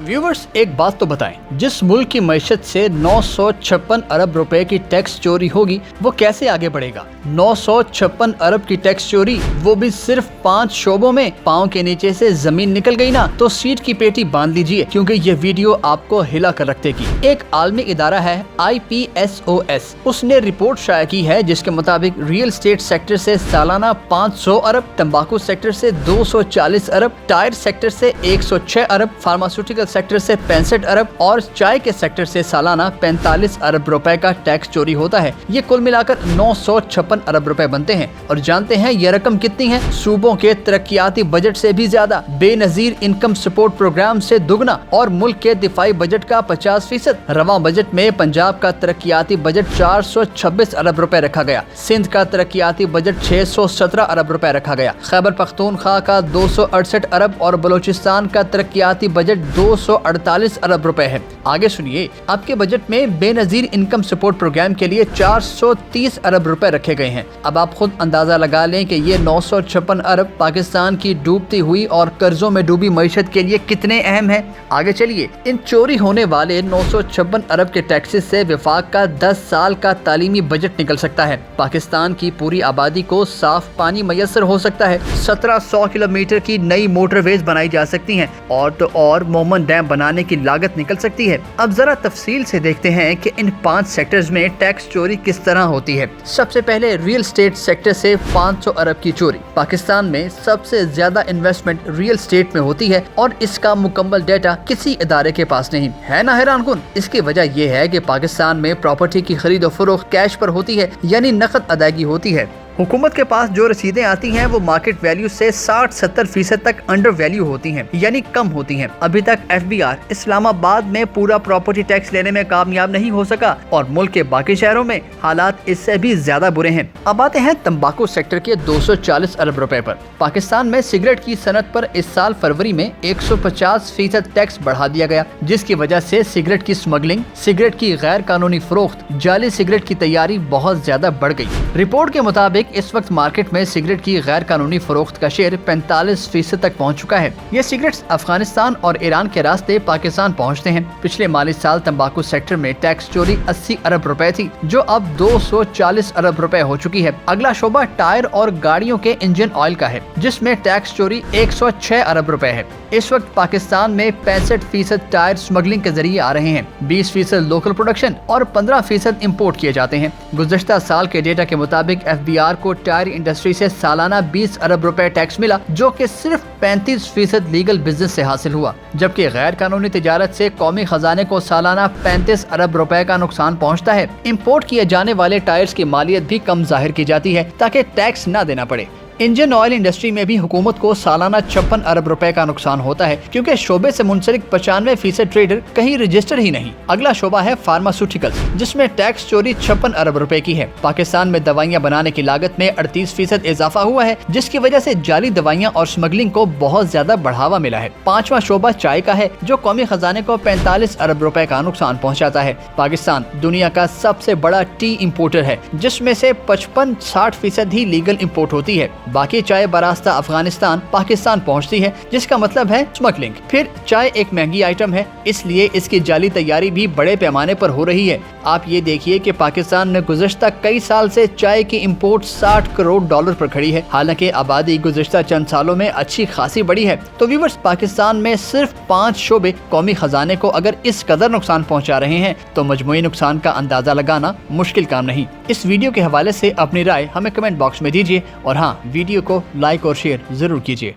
Viewers, एक बात तो बताएं, जिस मुल्क की मईशत से 956 अरब रुपए की टैक्स चोरी होगी वो कैसे आगे बढ़ेगा? 956 अरब की टैक्स चोरी, वो भी सिर्फ 5 शोबों में। पाँव के नीचे से जमीन निकल गई ना तो सीट की पेटी बांध लीजिए, क्योंकि ये वीडियो आपको हिला कर रख देगी। एक आलमी इदारा है IPSOS, उसने रिपोर्ट शाया की है जिसके मुताबिक रियल एस्टेट सेक्टर से सालाना 500 अरब, तंबाकू सेक्टर से 240 अरब, टायर सेक्टर से 106 अरब, फार्मास्यूटिकल सेक्टर से 65 अरब और चाय के सेक्टर से सालाना 45 अरब रुपए का टैक्स चोरी होता है। ये कुल मिलाकर 956 अरब रुपए बनते हैं। और जानते हैं ये रकम कितनी है? सूबों के तरक्याती बजट से भी ज्यादा, बेनजीर इनकम सपोर्ट प्रोग्राम से दुगना और मुल्क के दिफाई बजट का 50%। रवां बजट में पंजाब का तरक्याती बजट 426 अरब रुपए रखा गया, सिंध का तरक्याती बजट 617 अरब रुपए रखा गया, खैबर पख्तूनख्वा का 268 अरब और बलूचिस्तान का तरक्याती बजट 248 अरब रुपए है। आगे सुनिए, आपके बजट में बेनजीर इनकम सपोर्ट प्रोग्राम के लिए 430 अरब रुपए रखे गए हैं। अब आप खुद अंदाजा लगा लें कि ये 956 अरब पाकिस्तान की डूबती हुई और कर्जों में डूबी मईशत के लिए कितने अहम है। आगे चलिए, इन चोरी होने वाले 956 अरब के टैक्सेस से विफाक का 10 साल का तालीमी बजट निकल सकता है। पाकिस्तान की पूरी आबादी को साफ पानी मैसर हो सकता है। 1700 किलोमीटर की नई मोटरवेज बनाई जा सकती हैं और तो और मोमन डैम बनाने की लागत निकल सकती है। अब जरा तफसील से देखते हैं कि इन 5 सेक्टर्स में टैक्स चोरी किस तरह होती है। सबसे पहले रियल एस्टेट सेक्टर से 500 अरब की चोरी। पाकिस्तान में सबसे ज्यादा इन्वेस्टमेंट रियल एस्टेट में होती है और इसका मुकम्मल डेटा किसी इदारे के पास नहीं है। ना हैरान कुन? इसकी वजह यह है कि पाकिस्तान में प्रॉपर्टी की खरीद और फरोख्त कैश पर होती है, यानी नकद अदायगी होती है। हुकूमत के पास जो रसीदें आती हैं वो मार्केट वैल्यू से 60-70% तक अंडर वैल्यू होती हैं, यानी कम होती हैं। अभी तक FBR इस्लामाबाद में पूरा प्रॉपर्टी टैक्स लेने में कामयाब नहीं हो सका और मुल्क के बाकी शहरों में हालात इससे भी ज्यादा बुरे हैं। अब आते हैं तंबाकू सेक्टर के 240 अरब रुपए पर। पाकिस्तान में सिगरेट की सनत पर इस साल फरवरी में 150% टैक्स बढ़ा दिया गया, जिसकी वजह से सिगरेट की स्मगलिंग, सिगरेट की गैर कानूनी फरोख्त, जाली सिगरेट की तैयारी बहुत ज्यादा बढ़ गई। रिपोर्ट के मुताबिक इस वक्त मार्केट में सिगरेट की गैर कानूनी फरोख्त का शेयर 45% तक पहुंच चुका है। ये सिगरेट्स अफगानिस्तान और ईरान के रास्ते पाकिस्तान पहुंचते हैं। पिछले माली साल तंबाकू सेक्टर में टैक्स चोरी 80 अरब रुपए थी, जो अब 240 अरब रुपए हो चुकी है। अगला शोबा टायर और गाड़ियों के इंजन ऑयल का है, जिसमें टैक्स चोरी 106 अरब रुपए है। इस वक्त पाकिस्तान में 65% टायर स्मगलिंग के जरिए आ रहे हैं, 20% लोकल प्रोडक्शन और 15% इम्पोर्ट किए जाते हैं। गुज़श्ता साल के डेटा के मुताबिक FBR को टायर इंडस्ट्री से सालाना 20 अरब रुपए टैक्स मिला, जो कि सिर्फ 35% लीगल बिजनेस से हासिल हुआ, जबकि गैर कानूनी तिजारत से कौमी खजाने को सालाना 35 अरब रुपए का नुकसान पहुंचता है। इम्पोर्ट किए जाने वाले टायर्स की मालियत भी कम जाहिर की जाती है ताकि टैक्स न देना पड़े। इंजन ऑयल इंडस्ट्री में भी हुकूमत को सालाना 56 अरब रुपए का नुकसान होता है, क्योंकि शोबे से मुंसलिक 95% ट्रेडर कहीं रजिस्टर ही नहीं। अगला शोबा है फार्मास्यूटिकल, जिसमें टैक्स चोरी 56 अरब रुपए की है। पाकिस्तान में दवाइयां बनाने की लागत में 38% इजाफा हुआ है, जिसकी वजह से जाली दवाइयां और स्मगलिंग को बहुत ज्यादा बढ़ावा मिला है। 5वां शोबा चाय का है, जो कौमी खजाने को 45 अरब रुपए का नुकसान पहुँचाता है। पाकिस्तान दुनिया का सबसे बड़ा टी इम्पोर्टर है, जिसमें से 55-60% ही लीगल इम्पोर्ट होती है। बाकी चाय बरास्ता अफगानिस्तान पाकिस्तान पहुंचती है, जिसका मतलब है स्मगलिंग। फिर चाय एक महंगी आइटम है, इसलिए इसकी जाली तैयारी भी बड़े पैमाने पर हो रही है। आप ये देखिए कि पाकिस्तान में गुज़श्ता कई साल से चाय की इंपोर्ट 60 करोड़ डॉलर पर खड़ी है, हालांकि आबादी गुज़श्ता चंद सालों में अच्छी खासी बढ़ी है। तो व्यूअर्स, पाकिस्तान में सिर्फ 5 शोबे कौमी खजाने को अगर इस कदर नुकसान पहुँचा रहे हैं तो मजमूई नुकसान का अंदाजा लगाना मुश्किल काम नहीं। इस वीडियो के हवाले से अपनी राय हमें कमेंट बॉक्स में दीजिए और हाँ, वीडियो को लाइक और शेयर जरूर कीजिए।